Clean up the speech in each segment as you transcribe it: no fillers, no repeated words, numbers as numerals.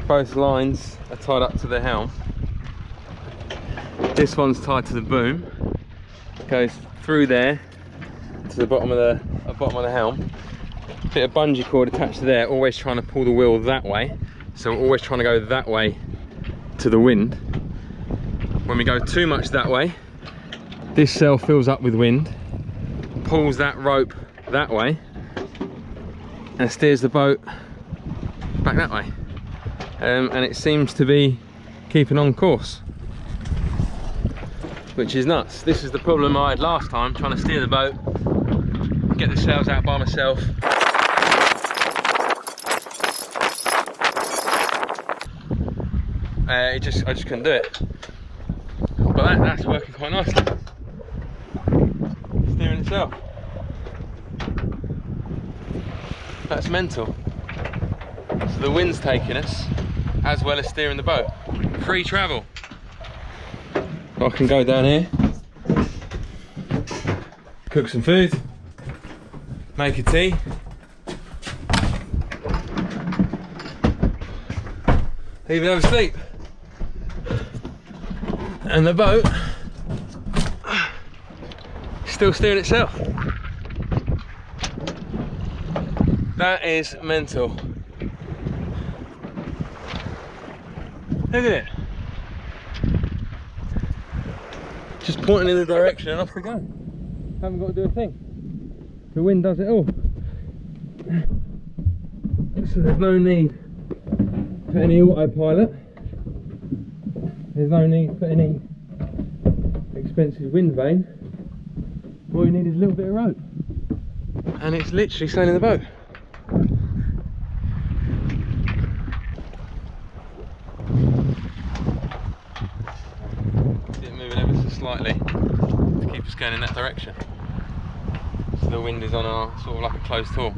both lines are tied up to the helm. This one's tied to the boom, goes through there to the bottom of the helm. Bit of bungee cord attached to there, always trying to pull the wheel that way. So we're always trying to go that way to the wind. When we go too much that way, this sail fills up with wind, pulls that rope that way, and steers the boat back that way. And it seems to be keeping on course, which is nuts. This is the problem I had last time, trying to steer the boat, get the sails out by myself. I just couldn't do it. But that's working quite nicely. Steering itself. That's mental. So the wind's taking us, as well as steering the boat. Free travel. I can go down here, cook some food, make a tea, even have a sleep. And the boat is still steering itself. That is mental. Look at it. Just pointing in the direction and off we go. Haven't got to do a thing. The wind does it all. So there's no need for any autopilot. There's no need for any expensive wind vane. All you need is a little bit of rope. And it's literally sailing the boat. See it moving ever so slightly to keep us going in that direction. So the wind is on our sort of like a closed door.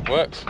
Works.